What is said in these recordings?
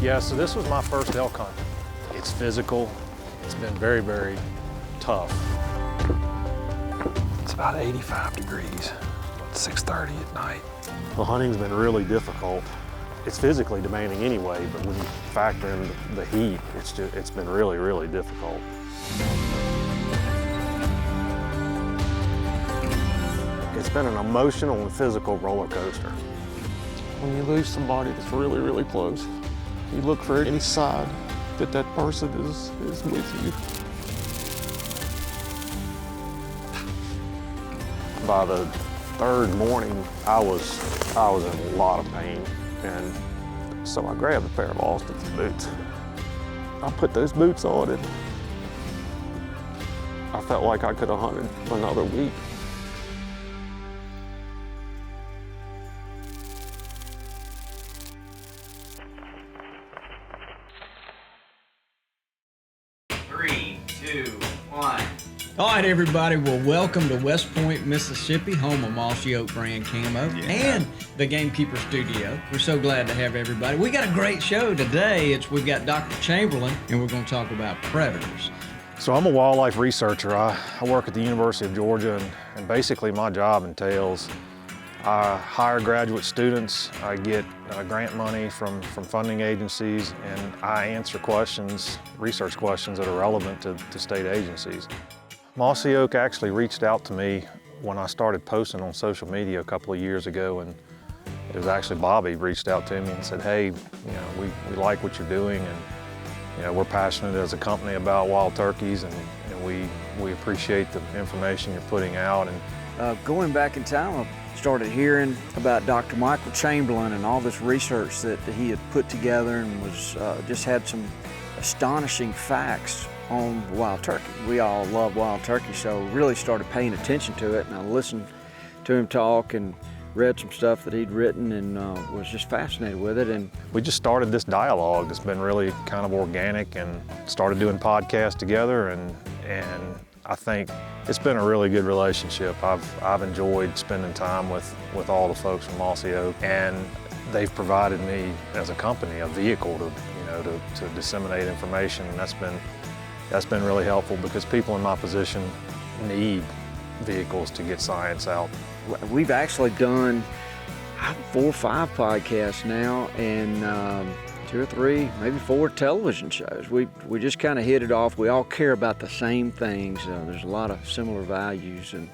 Yeah, so this was my first elk hunt. It's physical. It's been very, very tough. It's about 85 degrees, 6:30 at night. The hunting's been really difficult. It's physically demanding anyway, but when you factor in the heat, it's been really, really difficult. It's been an emotional and physical roller coaster. When you lose somebody that's really, really close, you look for any side that that person is with you. By the third morning, I was in a lot of pain, and so I grabbed a pair of Austin's boots. I put those boots on, and I felt like I could have hunted for another week. All right, everybody. Well, welcome to West Point, Mississippi, home of Mossy Oak brand camo and the Gamekeeper Studio. We're so glad to have everybody. We got a great show today. We've got Dr. Chamberlain, and we're going to talk about predators. So I'm a wildlife researcher. I work at the University of Georgia, and basically my job entails I hire graduate students, I get grant money from funding agencies, and I answer questions, research questions that are relevant to state agencies. Mossy Oak actually reached out to me when I started posting on social media a couple of years ago, and it was actually Bobby reached out to me and said, hey, we like what you're doing, and we're passionate as a company about wild turkeys, and we appreciate the information you're putting out. And going back in time, I started hearing about Dr. Michael Chamberlain and all this research that he had put together, and was just had some astonishing facts on wild turkey. We all love wild turkey, so really started paying attention to it, and I listened to him talk and read some stuff that he'd written, and was just fascinated with it. And we just started this dialogue. It's been really kind of organic, and started doing podcasts together, and I think it's been a really good relationship. I've enjoyed spending time with all the folks from Mossy Oak, and they've provided me as a company a vehicle to disseminate information, and that's been really helpful, because people in my position need vehicles to get science out. We've actually done 4 or 5 podcasts now, and 2 or 3, maybe 4 television shows. We just kind of hit it off. We all care about the same things. There's a lot of similar values, and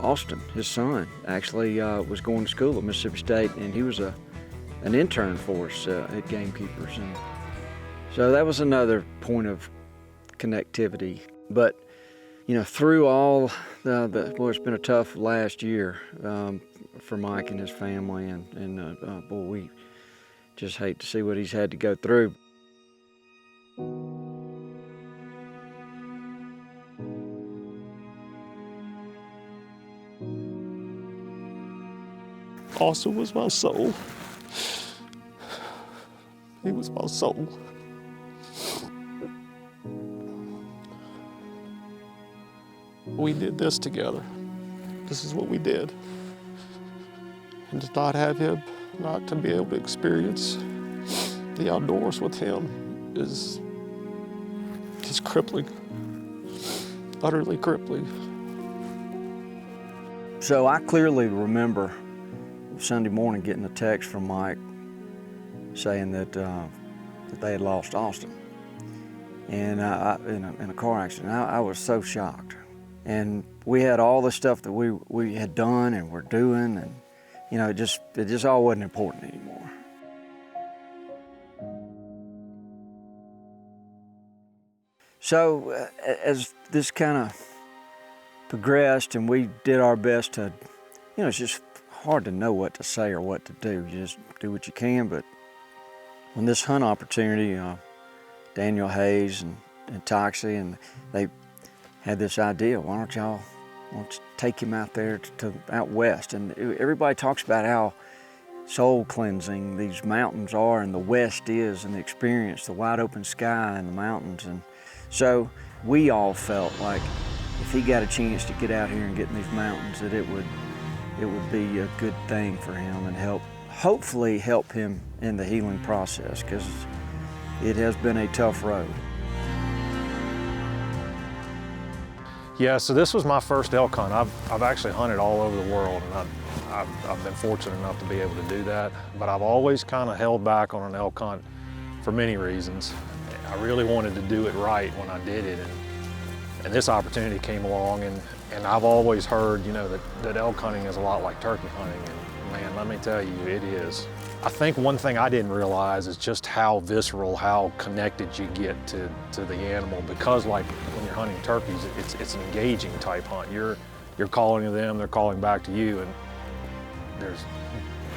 Austin, his son, actually was going to school at Mississippi State, and he was an intern for us at Gamekeepers, and so that was another point of connectivity. But through all well, it's been a tough last year for Mike and his family, and boy, we just hate to see what he's had to go through. Austin was my soul. He was my soul. We did this together. This is what we did. And to not have him, not to be able to experience the outdoors with him is crippling, utterly crippling. So I clearly remember Sunday morning getting a text from Mike saying that they had lost Austin, and in a car accident. I was so shocked, and we had all the stuff that we had done and were doing, and it just all wasn't important anymore. So as this kind of progressed, and we did our best to, it's just hard to know what to say or what to do. You just do what you can. But when this hunt opportunity, Daniel Hayes and Toxie, and they had this idea, why don't y'all take him out there to out west? And everybody talks about how soul cleansing these mountains are, and the west is, and the experience, the wide open sky and the mountains. And so we all felt like if he got a chance to get out here and get in these mountains, that it would be a good thing for him and help hopefully help him in the healing process, because it has been a tough road. Yeah, so this was my first elk hunt. I've actually hunted all over the world, and I've been fortunate enough to be able to do that, but I've always kind of held back on an elk hunt for many reasons. I really wanted to do it right when I did it, and this opportunity came along, and I've always heard, you know, that elk hunting is a lot like turkey hunting, and man, let me tell you, it is. I think one thing I didn't realize is just how visceral, how connected you get to the animal, because like when you're hunting turkeys, it's an engaging type hunt. You're calling to them, they're calling back to you, and there's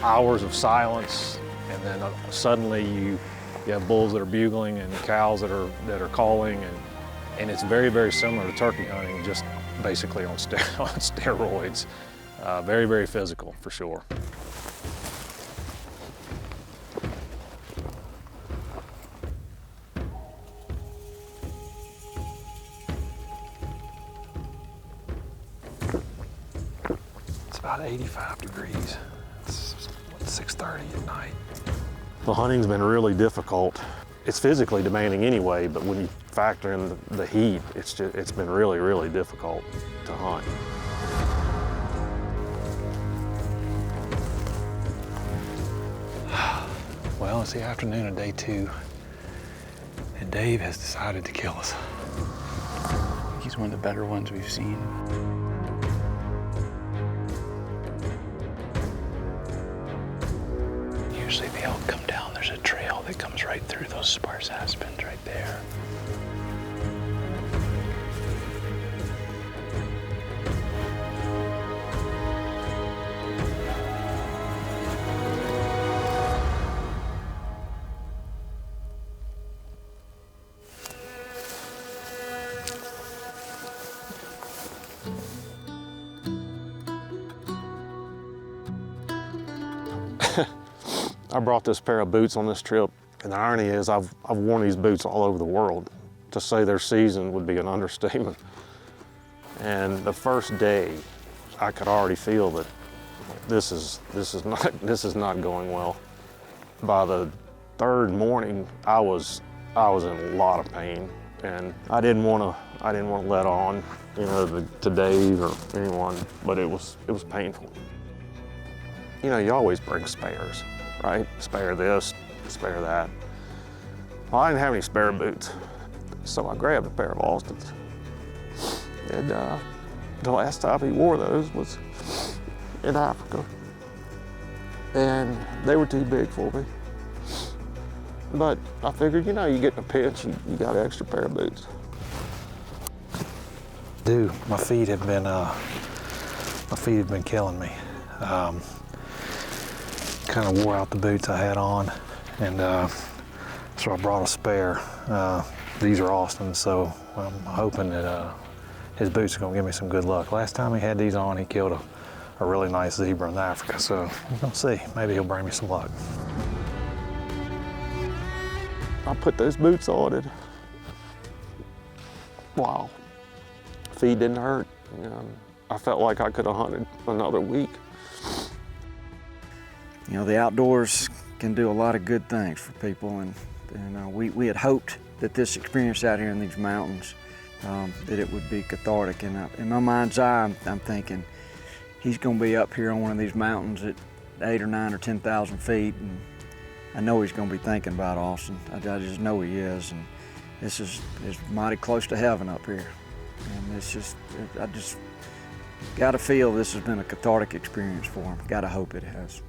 hours of silence, and then suddenly you have bulls that are bugling and cows that are calling, and it's very, very similar to turkey hunting, just basically on steroids. Very, very physical for sure. It's about 85 degrees. It's 6:30 at night. The hunting's been really difficult. It's physically demanding anyway, but when you factor in the heat, it's been really, really difficult to hunt. Well, it's the afternoon of day 2, and Dave has decided to kill us. He's one of the better ones we've seen. Usually the elk come down, there's a trail that comes right through those sparse aspens right there. I brought this pair of boots on this trip, and the irony is I've worn these boots all over the world. To say they're seasoned would be an understatement. And the first day, I could already feel that this is not going well. By the third morning, I was in a lot of pain, and I didn't want to let on, you know, to Dave or anyone, but it was painful. You know, you always bring spares, right? Spare this, spare that. Well, I didn't have any spare boots, so I grabbed a pair of Austins. And the last time he wore those was in Africa, and they were too big for me. But I figured, you know, you get in a pinch, you got an extra pair of boots. Dude, my feet have been killing me. Kind of wore out the boots I had on, and so I brought a spare. These are Austins, so I'm hoping that his boots are gonna give me some good luck. Last time he had these on, he killed a really nice zebra in Africa, so we're gonna see. Maybe he'll bring me some luck. I put those boots on and wow, feet didn't hurt. I felt like I could have hunted another week. You know, the outdoors can do a lot of good things for people, and we had hoped that this experience out here in these mountains, that it would be cathartic. And in my mind's eye, I'm thinking he's going to be up here on one of these mountains at 8 or 9 or 10,000 feet, and I know he's going to be thinking about Austin. I just know he is, and this is mighty close to heaven up here. And I just got to feel this has been a cathartic experience for him. Got to hope it has.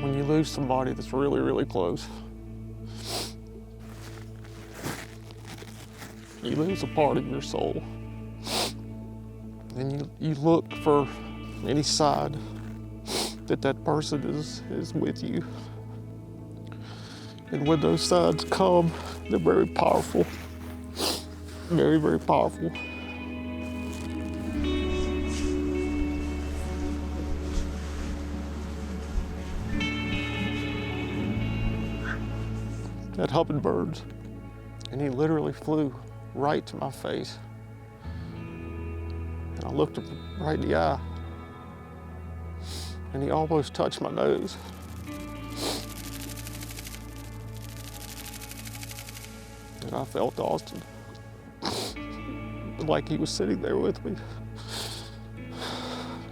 When you lose somebody that's really, really close, you lose a part of your soul. And you look for any side that person is with you. And when those signs come, they're very powerful. Very, very powerful. That hummingbirds And he literally flew right to my face. And I looked him right in the eye. And he almost touched my nose. And I felt Austin, like he was sitting there with me.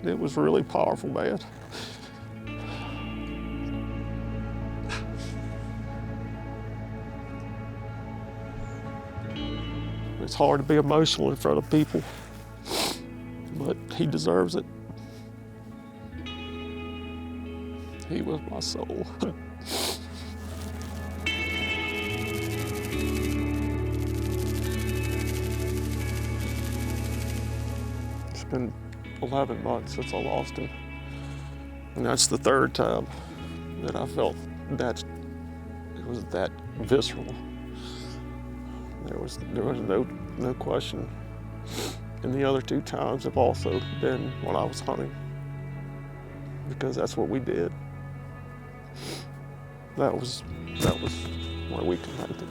It was really powerful, man. It's hard to be emotional in front of people, but he deserves it. He was my soul. It's been 11 months since I lost him. And that's the third time that I felt that it was that visceral. There was no question. And the other 2 times have also been when I was hunting, because that's what we did. That was where we connected.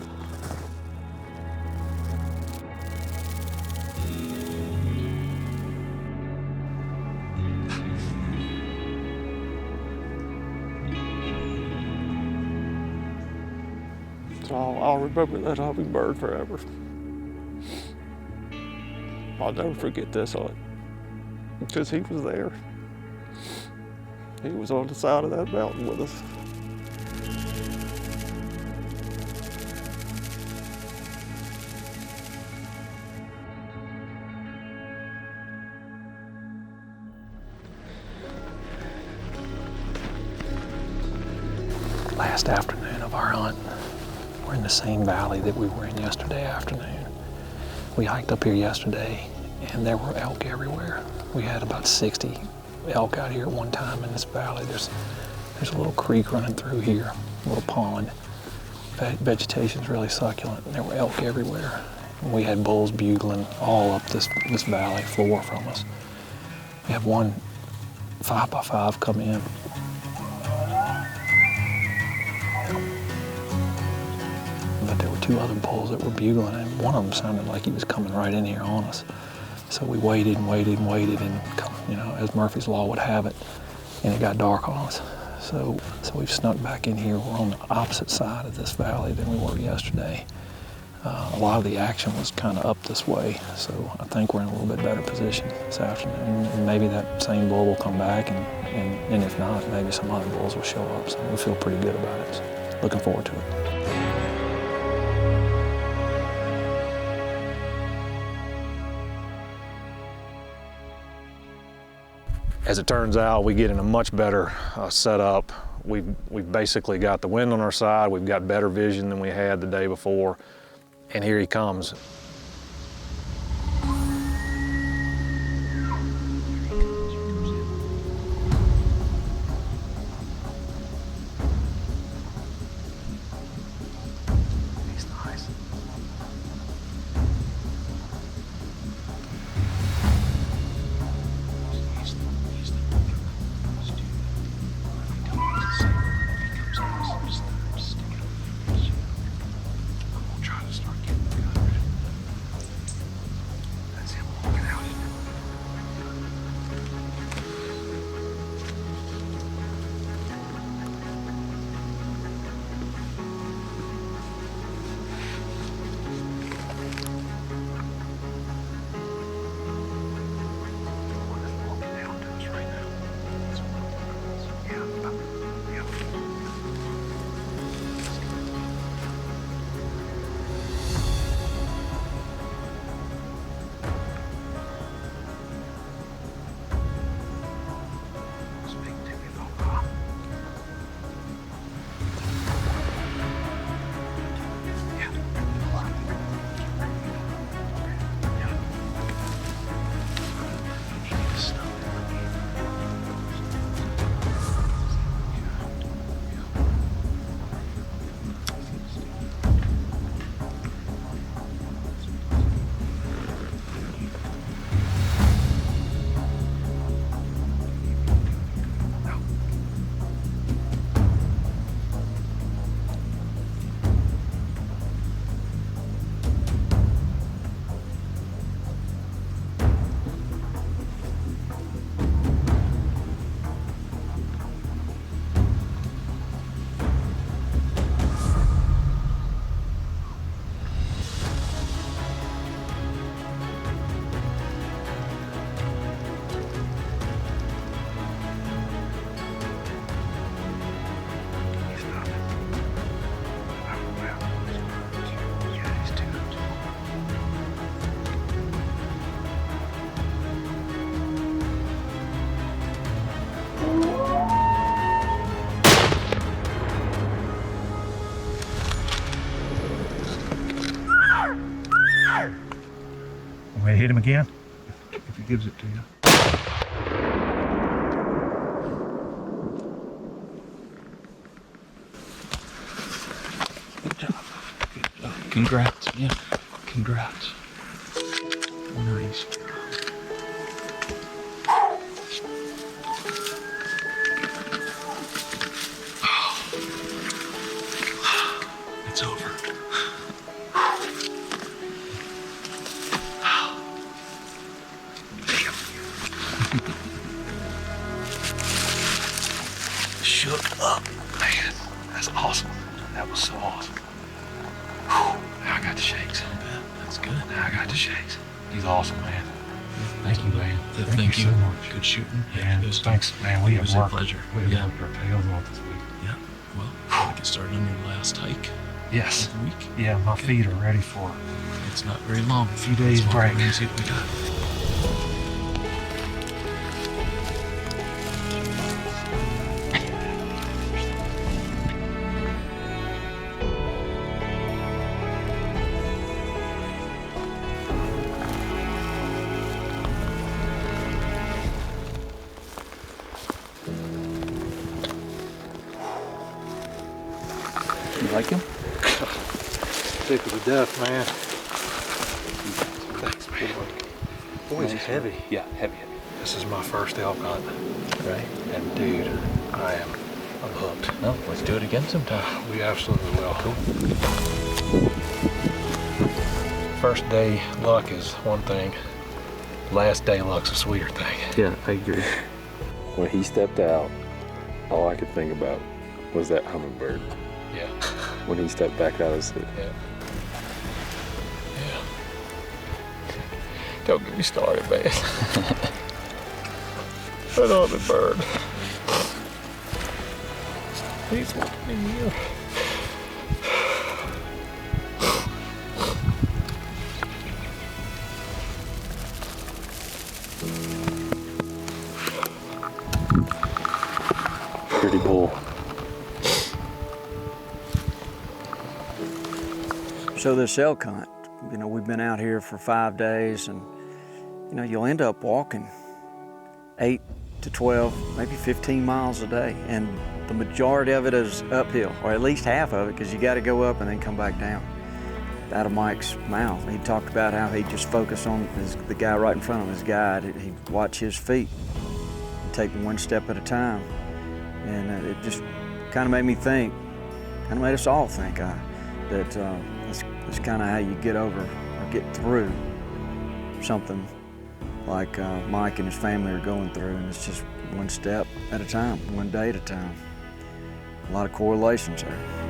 So I'll remember that hummingbird forever. I'll never forget this hunt, because he was there. He was on the side of that mountain with us. Last afternoon of our hunt, we're in the same valley that we were in yesterday afternoon. We hiked up here yesterday and there were elk everywhere. We had about 60 elk out here at one time in this valley. There's a little creek running through here, a little pond. Vegetation's really succulent, and there were elk everywhere. And we had bulls bugling all up this valley floor from us. We had one 5x5 come in. But there were 2 other bulls that were bugling, and one of them sounded like he was coming right in here on us. So we waited and waited and waited, and as Murphy's Law would have it, and it got dark on us. So we've snuck back in here. We're on the opposite side of this valley than we were yesterday. A lot of the action was kind of up this way, so I think we're in a little bit better position this afternoon. And maybe that same bull will come back, and if not, maybe some other bulls will show up. So we feel pretty good about it. So looking forward to it. As it turns out, we get in a much better setup. We've basically got the wind on our side. We've got better vision than we had the day before. And here he comes. He's nice. hit him again? If he gives it to you. Good job. Good job. Congrats, man. Congrats. Nice. It's over. Shook up, man. That's awesome. That was so awesome. Whew. Now I got the shakes. That's good. Now I got the shakes. He's awesome, man. Thank you, man. Thank you so much. Good shooting. Yeah, it was, thanks, man. We it have was worked. a pleasure. We have Yeah. worked our tails off this week. Yeah. Well, you want to get started on your last hike Yes. of the week? Yeah, my feet are ready for it. It's not very long. A few days Let's walk break. over and see what we got. You like him? Sick of the death, man. Thanks, boy. Boy, he's heavy. Yeah, heavy. This is my first elk hunt. Right? And dude, I'm hooked. No, let's do it again sometime. We absolutely will. First day luck is one thing. Last day luck's a sweeter thing. Yeah, I agree. When he stepped out, all I could think about was that hummingbird. Yeah. When he stepped back out of the Yeah. Yeah. Don't get me started, man. Another bird. He's wanting you. pretty bull. So this elk hunt, you know, we've been out here for 5 days, and you know, you'll end up walking 8 to 12, maybe 15 miles a day, and the majority of it is uphill, or at least half of it, because you got to go up and then come back down. Out of Mike's mouth, he talked about how he just focused on the guy right in front of him, his guide. He'd watch his feet and take them one step at a time, and it just kind of made me think, kind of made us all think that that's kind of how you get over or get through something like Mike and his family are going through, and it's just one step at a time, one day at a time. A lot of correlations there.